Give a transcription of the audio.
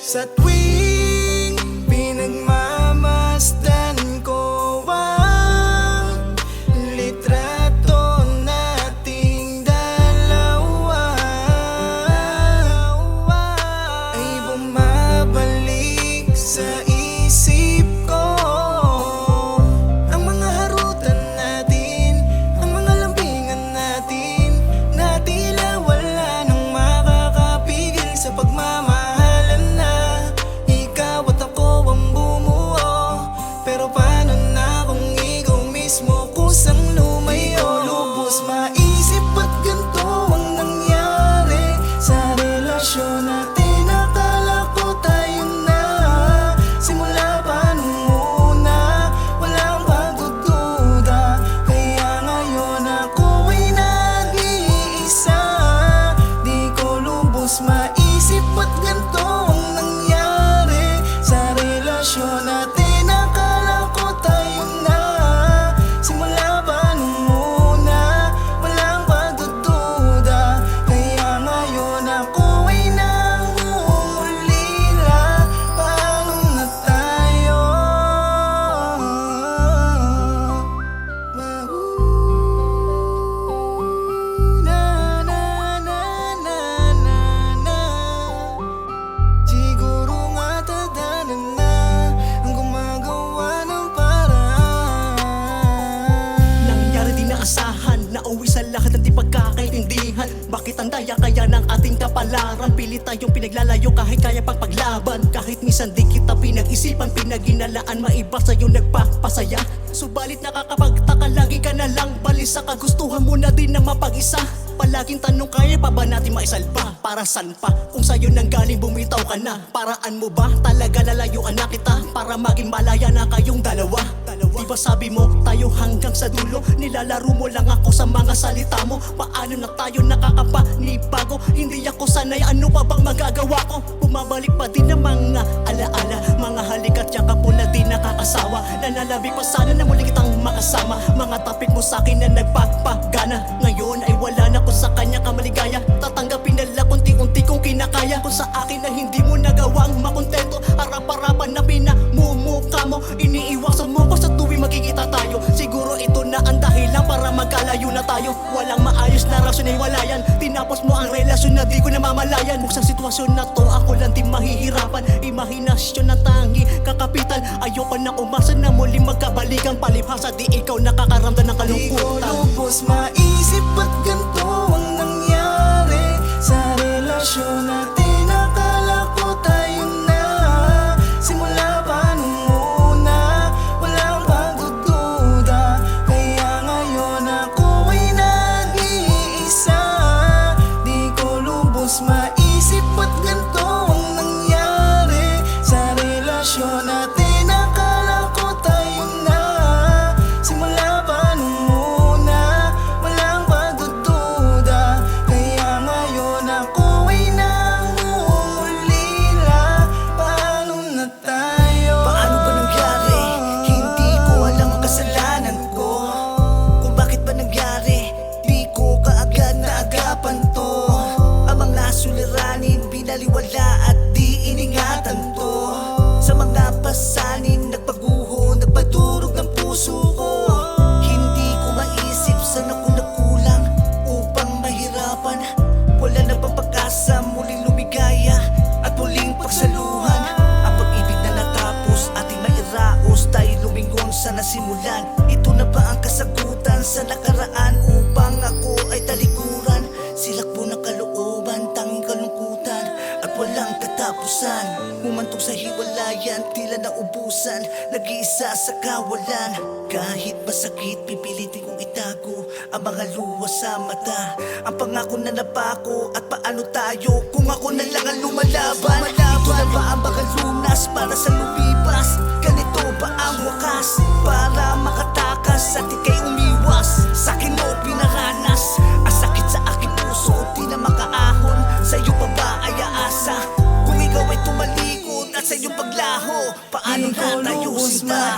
Sa tuwing pinagmamasdan ko ang litrato nating dalawa, ay bumabalik sa isip ko ang mga harutan natin, ang mga lambingan natin, na tila wala nang makakapigil sa pagmamahalan na ikaw at ako ang bumuo. Pero paano na kung ikaw mismo kusang lumayo? Lubos maisip ba't ganito ang nangyari sa relasyon natin? Akala ko tayo na simula pa nung una, walang pagdududa. Kaya ngayon ako ay nag-iisa. Di ko lubos maisip ba't ganito ang nangyari sa relasyon natin. Akala ko tayo na simula pa nung una, walang pagdududa. Kaya ngayon ako ay nangungulila. Paano na tayo? Na na na na na na. Siguro nga tadanan na ang gumagawa ng paraan. Nangyari di naasahan, nauwi sa lahat ng di pagkakaintindihan. Bakit ang daya kaya ng ating kapalaran? Pilit tayong pinaglalayo kahit kaya pang paglaban. Kahit minsan di kita pinag-isipan, pinaginalaan, maiba sa'yo nagpapasaya. Subalit nakakapagtaka, lagi ka na lang balisa. Kagustuhan mo na din na mapag-isa. Palaging tanong, kaya pa ba natin maisalba? Para saan pa? Kung sa'yo nang galing bumitaw ka na, paraan mo ba talaga lalayuan na kita? Para maging malaya na kayong dalawa. Di ba sabi mo tayo hanggang sa dulo? Nilalaro mo lang ako sa mga salita mo. Paano na tayo nakakapanibago? Hindi ako sanay, ano pa bang magagawa ko? Bumabalik pa din ang mga alaala, mga halik at yakap mo na di nakakasawa. Nanalabig pa sana na muli kitang makasama. Mga topic mo sa'kin na nagpapagana. Ngayon ay wala na ko sa kanya kamaligaya. Tatanggapin na lang unti-unti kong kinakaya. Kung sa akin na hindi mo nagawang makontento, harap-harapan na pinamumukha mo. Iniiwasan mo ko sa tuwing magkikita tayo. Siguro ito na ang dahilan para magkalayo na tayo. Walang maayos na rasyon ay walayan. Tinapos mo ang relasyon na di ko namamalayan. Kung sa sitwasyon na to ako lang di mahihirapan. Imahinasyon ng tangi kakapitan. Ayoko nang umasa na muling magkabalikan. Palibhasa di ikaw nakakaramdam ng Di ko kalungkutan. lubos maisip ba't ganito ang nangyari sa relasyon natin. Akala ko tayo na simula pa nung una, walang pagdududa. Kaya ngayon ako ay nag-iisa. Di ko lubos maisip ba't ganito ang nangyari sa relasyon natin. Akala ko tayo na simula pa nung una, walang pagdududa. Kaya ngayon ako ay nangungulila. Paano na tayo? Paano ba nangyari? Hindi ko alam ang kasalanan ko. Kung bakit ba nangyari, di ko kaagad naagapan to. Ang mga suliranin, binaliwala at di iningatan to. Sa mga pasanin, nagpaguho, nagpadurog ng puso ko. Hindi ko maisip saan ako nagkulang upang mahirapan. Wala na bang pag-asa, muling lumigaya at muling pagsaluhan. Ang pag-ibig na natapos, ating mairaos, tayo lumingon sa nasimulan. Ito na ba ang kasagutan sa nakaraan upang ako ay talikuran? Silakbo ng kalooban, tanging kalungkutan at walang katapusan. Humantong sa hiwalayan, tila naubusan, nag-iisa sa kawalan. Kahit masakit, pipilitin kong itago ang mga luha sa mata. Ang pangako na napako at paano tayo kung ako na lang ang lumalaban. Ito na ba ang mga lunas para sa lumipas? Ganito ba ang wakas para makatakas at ikay umiwas? Sa'kin mo pinaranas ang sakit sa aking puso, di na makaahon. Sa'yo pa ba ay aasa? Kung ikaw ay tumalikod at sa iyong paglaho, paano Di ko na tayo lubos sila?